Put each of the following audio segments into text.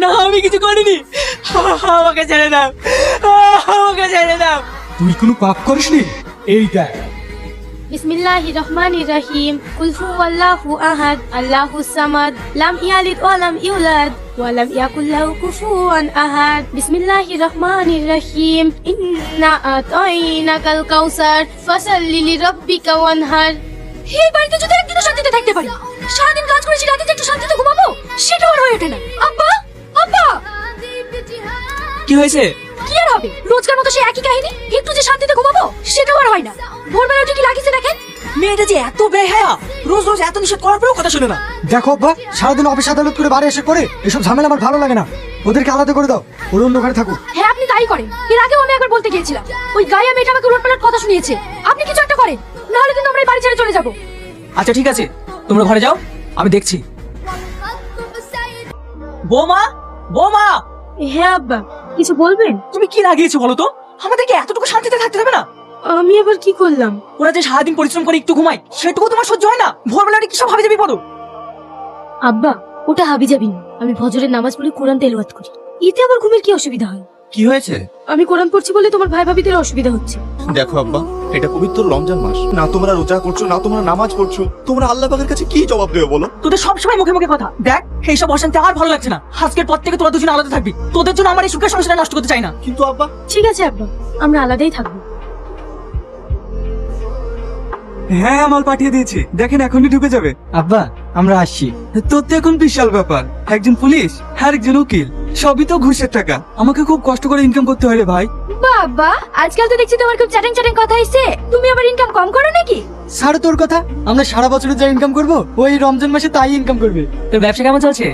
না আমি কিছু করিনি, আমাকে ছেড়ে দাও, আমাকে ছেড়ে দাও। তুই কোনো পাপ করিসনি? এই দেখ। বিসমিল্লাহির রহমানির রহিম। কুল হুয়াল্লাহু আহাদ, আল্লাহুস সামাদ, লাম ইয়ালিদ ওয়া লাম ইউলাদ ওয়া লাম ইয়াকুল লাহু কুফুয়ান আহাদ। বিসমিল্লাহির রহমানির রহিম। ইন্না আতাইনাকাল কাউসার ফাসাল্লি লিরাব্বিকা ওয়ানহার। এই বাড়িতে যদি একদিনও শান্তিতে থাকতে পারি, সারাদিন কাজ করেছি, রাতে যে একটু শান্তিতে ঘুমাবো সেটাও আর হয়ে ওঠে না। আব্বা, আব্বা, কি হয়েছে? কি আর হবে, রোজকার মতো সে একই কাহিনী। একটু যে শান্তিতে ঘুমাবো সেটাও আর হয় না। ভোরবেলা উঠে কি লাগিয়েছে দেখেন। মেয়েটা যে এত বেহায়া, রোজ রোজ এত নিষেধ করার পরেও কথা শুনে না। দেখো আব্বা, সারাদিন অফিস আদালত করে বাড়ি এসে করে এসব ঝামেলা আমার ভালো লাগে না। ওদেরকে আলাদা করে দাও, ওর অন্য ঘরে থাকুক। হ্যাঁ আপনি তাই করেন। এর আগেও আমি একবার বলতে গিয়েছিলাম, ওই গায়া মেয়েটা আমাকে উলটপালট কথা শুনিয়েছে। আপনি কিছু একটা করেন, নাহলে কিন্তু আমরা এই বাড়ি ছেড়ে চলে যাবো। আচ্ছা ঠিক আছে, তোমরা ঘরে যাও, আমি দেখছি। বৌমা, বৌমা, হ্যাঁ আব্বা, কিছু বলবেন? তুমি কি লাগিয়েছো বলো তো? আমাদেরকে এতটুকু শান্তিতে থাকতে দেবে না? আমি আবার কি করলাম? ওরা যে সারাদিন পরিশ্রম করে একটু ঘুমায়, সেটুকু তোমার সহ্য হয় না? ভোরবেলা উঠে কি সব হাবি যাবি বলো? আব্বা, ওটা হাবিজাবি না। আমি ফজরের নামাজ পড়ে কোরআন তেলাওয়াত করি, এতে আবার ঘুমের কি অসুবিধা হয়? কি হয়েছে? আমি কোরআন পড়ছি বলে তোমার ভাই ভাবিদের অসুবিধা হচ্ছে। দেখো আব্বা, এটা পবিত্র রমজান মাস, না তোমরা রোজা করছো না তোমরা নামাজ পড়ছো, তোমরা আল্লাহ পাকের কাছে কি জবাব দেবে বলো? তোদের সবসময় মুখে মুখে কথা। দেখ, এইসব অশান্তি আর ভালো লাগছে না। আজকের পর থেকে তোরা দুজন আলাদা থাকবি। তোদের জন্য আমার এই সুখের সংসারটা নষ্ট করতে চাই না। কিন্তু আব্বা, ঠিক আছে আব্বা, আমরা আলাদাই থাকবো। হ্যাঁ, মাল পাঠিয়ে দিয়েছি, দেখেন এখনই ঢুকে যাবে। আব্বা, আমরা আসছি। তোর তো এখন বিশাল ব্যাপার, একজন পুলিশ আর একজন উকিল, সবই তো ঘুষের টাকা। আমাকে খুব কষ্ট করে ইনকাম করতে হয় রে ভাই। বাবা, আজকাল তো দেখছি তোমার খুব চ্যাটিং চ্যাটিং কথা হইছে। তুমি আবার ইনকাম কম করো নাকি? সারা তোর কথা, আমরা সারা বছরে যা ইনকাম করবো ওই রমজান মাসে তাই ইনকাম করবে। তোর ব্যবসা কেমন চলছে?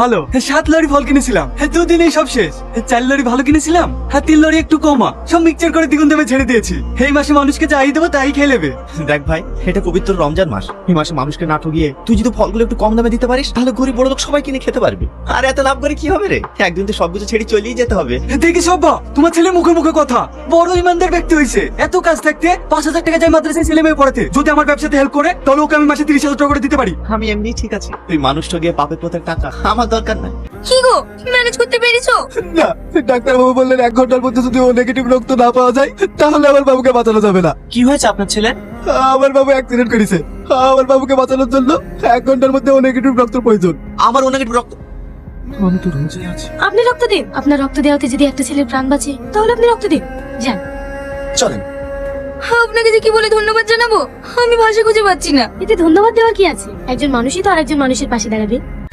ভালো। 7 লরি ফল কিনেছিলাম, 2 দিনেই সব শেষ। 4 লরি ভালো কিনেছিলাম, 3 লরি একটু কমা, সব মিক্সচার করে দ্বিগুণ দামে ছেড়ে দিয়েছি। এই মাসে মানুষকে যাই দেবো তাই খেয়ে নেবে। দেখ ভাই, এটা পবিত্র রমজান মাস, এই মাসে মানুষকে না ঠকিয়ে তুই যদি ফলগুলো একটু কম দামে দিতে পারিস, তাহলে গরিব বড় লোক সবাই কিনে খেতে পারবে। আর এত লাভ করে কি হবে রে? একদিন তো সবকিছু ছেড়ে চলেই যেতে হবে। দেখি সব্বা, তোমার ছেলে মুখে মুখে কথা, বড় ইমানদার ব্যক্তি হয়েছে। এত কাজ থাকতে 5,000 টাকা যায় মাদ্রাসায় ছেলে মেয়ে পড়াতে। যদি আমার ব্যবসাতে হেল্প করে, তাহলে ওকে আমি মাসে 30,000 টাকা করে দিতে পারি। আমি এমনি ঠিক আছে, তুই মানুষ ঠকিয়ে পাপের পথের টাকা আমার দরকার নাই। কি গো, ম্যানেজ করতে পেরেছো? না, ডাক্তার বাবু বললেন 1 ঘন্টার মধ্যে যদি ও নেগেটিভ রক্ত না পাওয়া যায়, তাহলে আমার বাবুকে বাঁচানো যাবে না। কি হয়েছে আপনার ছেলে? আমার বাবু অ্যাক্সিডেন্ট করেছে। আমার বাবুকে বাঁচানোর জন্য 1 ঘন্টার মধ্যে ও নেগেটিভ রক্ত প্রয়োজন। আমার অনেক রক্ত। আমি তো রোজে আছি। আপনি রক্ত দিন। আপনার রক্ত দেওয়াতে যদি একটা ছেলের প্রাণ বাঁচে, তাহলে আপনি রক্ত দিন। যান। চলেন। আপনাকে যে কি বলে ধন্যবাদ জানাবো, আমি ভাষা খুঁজে পাচ্ছি না। এতে ধন্যবাদ দেওয়ার কি আছে? একজন মানুষই তো আরেকজন মানুষের পাশে দাঁড়াবে।